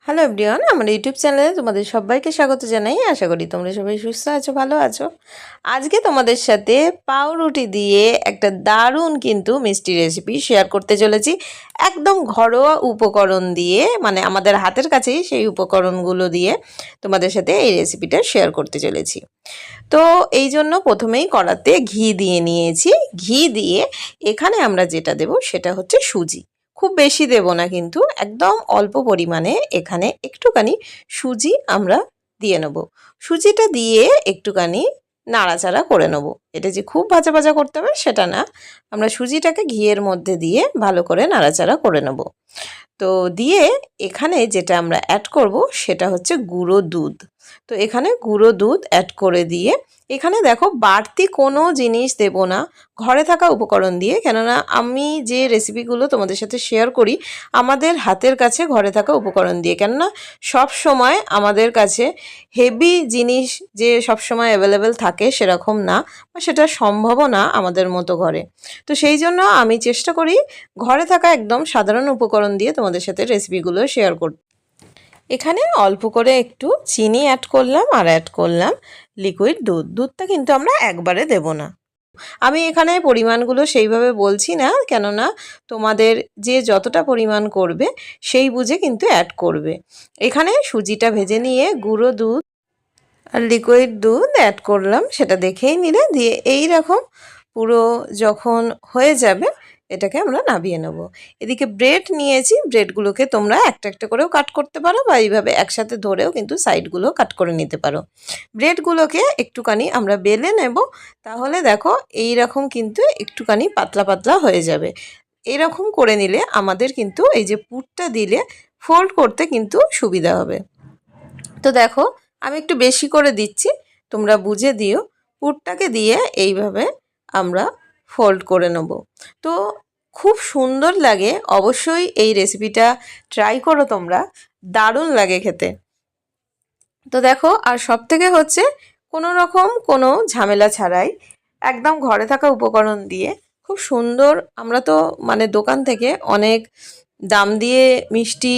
Hello everyone, আমার YouTube চ্যানেলে তোমাদের সবাইকে স্বাগত জানাই। আশা করি তোমরা সবাই সুস্থ আছো, ভালো আছো। আজকে তোমাদের সাথে পাউরুটি দিয়ে একটা দারুণ কিন্তু মিষ্টি রেসিপি শেয়ার করতে চলেছি। একদম ঘরোয়া উপকরণ দিয়ে, মানে আমাদের হাতের কাছেই সেই উপকরণগুলো দিয়ে তোমাদের সাথে এই রেসিপিটা শেয়ার করতে চলেছি। তো এই জন্য প্রথমেই কড়াতে ঘি দিয়ে নিয়েছি। ঘি দিয়ে এখানে আমরা যেটা দেব সেটা হচ্ছে সুজি। খুব বেশি দেব না, কিন্তু একদম অল্প পরিমাণে এখানে একটুখানি সুজি আমরা দিয়ে নেব। সুজিটা দিয়ে একটুখানি নাড়াচাড়া করে নেব। এটা যে খুব ভাজা ভাজা করতে হবে সেটা না, আমরা সুজিটাকে ঘিয়ের মধ্যে দিয়ে ভালো করে নাড়াচাড়া করে নেব। তো দিয়ে এখানে যেটা আমরা অ্যাড করব সেটা হচ্ছে গুঁড়ো দুধ। তো এখানে গুঁড়ো দুধ অ্যাড করে দিয়ে এখানে দেখো বাড়তি কোনো জিনিস দেব না, ঘরে থাকা উপকরণ দিয়ে। কেননা আমি যে রেসিপিগুলো তোমাদের সাথে শেয়ার করি আমাদের হাতের কাছে ঘরে থাকা উপকরণ দিয়ে, কেননা সব সময় আমাদের কাছে হেভি জিনিস যে সব সময় অ্যাভেলেবেল থাকে সেরকম না, বা সেটা সম্ভবও না আমাদের মতো ঘরে। তো সেই জন্য আমি চেষ্টা করি ঘরে থাকা একদম সাধারণ উপকরণ দিয়ে তোমাদের সাথে রেসিপিগুলো শেয়ার করতে। এখানে অল্প করে একটু চিনি অ্যাড করলাম আর অ্যাড করলাম লিকুইড দুধ। দুধটা কিন্তু আমরা একবারে দেব না। আমি এখানে পরিমাণগুলো সেইভাবে বলছি না, কেননা তোমাদের যে যতটা পরিমাণ করবে সেই বুঝে কিন্তু অ্যাড করবে। এখানে সুজিটা ভেজে নিয়ে গুঁড়ো দুধ আর লিকুইড দুধ অ্যাড করলাম, সেটা দেখেই নিলে দিয়ে এই রকম পুরো যখন হয়ে যাবে এটাকে আমরা নামিয়ে নেব। এদিকে ব্রেড নিয়েছি, ব্রেডগুলোকে তোমরা একটা একটা করেও কাট করতে পারো, বা এইভাবে একসাথে ধরেও কিন্তু সাইডগুলো কাট করে নিতে পারো। ব্রেডগুলোকে একটুখানি আমরা বেলে নেব, তাহলে দেখো এই রকম কিন্তু একটুখানি পাতলা পাতলা হয়ে যাবে। এরকম করে নিলে আমাদের কিন্তু এই যে পুরটা দিলে ফোল্ড করতে কিন্তু সুবিধা হবে। তো দেখো আমি একটু বেশি করে দিচ্ছি, তোমরা বুঝে দিও। পুরটাকে দিয়ে এইভাবে আমরা ফোল্ড করে নেব। তো খুব সুন্দর লাগে, অবশ্যই এই রেসিপিটা ট্রাই করো তোমরা, দারুণ লাগে খেতে। তো দেখো, আর সব থেকে হচ্ছে কোনো রকম কোনো ঝামেলা ছাড়াই একদম ঘরে থাকা উপকরণ দিয়ে খুব সুন্দর। আমরা তো মানে দোকান থেকে অনেক দাম দিয়ে মিষ্টি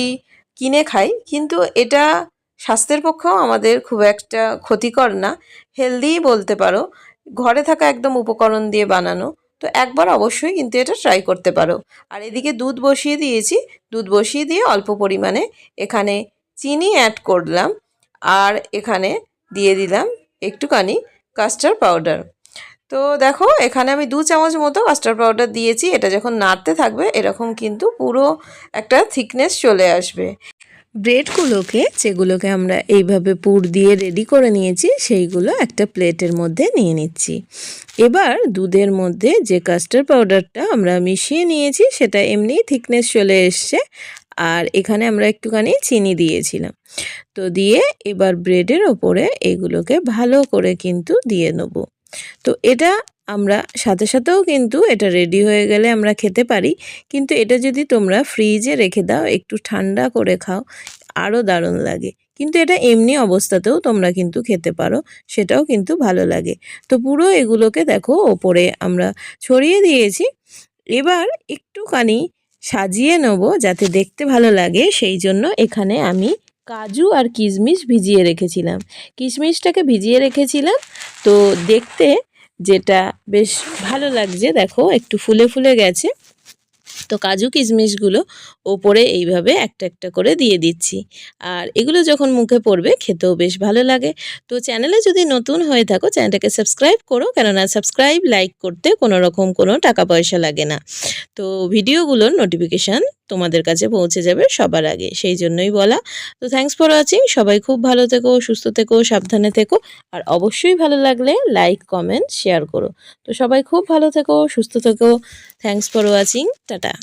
কিনে খাই, কিন্তু এটা স্বাস্থ্যের পক্ষেও আমাদের খুব একটা ক্ষতিকর না, হেলদিই বলতে পারো, ঘরে থাকা একদম উপকরণ দিয়ে বানানো। তো একবার অবশ্যই কিন্তু এটা ট্রাই করতে পারো। আর এদিকে দুধ বসিয়ে দিয়েছি, দুধ বসিয়ে দিয়ে অল্প পরিমাণে এখানে চিনি অ্যাড করলাম, আর এখানে দিয়ে দিলাম একটুখানি কাস্টার্ড পাউডার। তো দেখো এখানে আমি 2 চামচ মতো কাস্টার্ড পাউডার দিয়েছি। এটা যখন নাড়তে থাকবে এরকম কিন্তু পুরো একটা থিকনেস চলে আসবে। ব্রেডগুলোকে যেগুলোকে আমরা এইভাবে পুর দিয়ে রেডি করে নিয়েছি সেইগুলো একটা প্লেটের মধ্যে নিয়ে নিচ্ছি। এবার দুধের মধ্যে যে কাস্টার্ড পাউডারটা আমরা মিশিয়ে নিয়েছি সেটা এমনি থিকনেস চলে এসছে, আর এখানে আমরা একটুখানি চিনি দিয়েছিলাম। তো দিয়ে এবার ব্রেডের ওপরে এগুলোকে ভালো করে কিন্তু দিয়ে নেব। তো এটা আমরা সাথে সাথেও কিন্তু এটা রেডি হয়ে গেলে আমরা খেতে পারি, কিন্তু এটা যদি তোমরা ফ্রিজে রেখে দাও একটু ঠান্ডা করে খাও আরও দারুণ লাগে। কিন্তু এটা এমনি অবস্থাতেও তোমরা কিন্তু খেতে পারো, সেটাও কিন্তু ভালো লাগে। তো পুরো এগুলোকে দেখো ওপরে আমরা ছড়িয়ে দিয়েছি। এবার একটুখানি সাজিয়ে নেব যাতে দেখতে ভালো লাগে, সেই জন্য এখানে আমি কাজু আর কিশমিশ ভিজিয়ে রেখেছিলাম। কিশমিশটাকে ভিজিয়ে রেখেছিলাম, তো দেখতে যেটা বেশ ভালো লাগছে, দেখো একটু ফুলে ফুলে গেছে। তো কাজু কিশমিশগুলো ওপরে এইভাবে একটা একটা করে দিয়ে দিচ্ছি, আর এগুলো যখন মুখে পড়বে খেতেও বেশ ভালো লাগে। তো চ্যানেলে যদি নতুন হয়ে থাকো চ্যানেলটাকে সাবস্ক্রাইব করো, কেননা সাবস্ক্রাইব লাইক করতে কোনো রকম কোনো টাকা পয়সা লাগে না। তো ভিডিওগুলোর নোটিফিকেশান তোমাদের কাছে পৌঁছে যাবে সবার আগে, সেই জন্যই বলা। তো থ্যাঙ্কস ফর ওয়াচিং। সবাই খুব ভালো থেকো, সুস্থ থেকো, সাবধানে থেকো, আর অবশ্যই ভালো লাগলে লাইক কমেন্ট শেয়ার করো। তো সবাই খুব ভালো থেকো, সুস্থ থেকো। Thanks for watching, tata.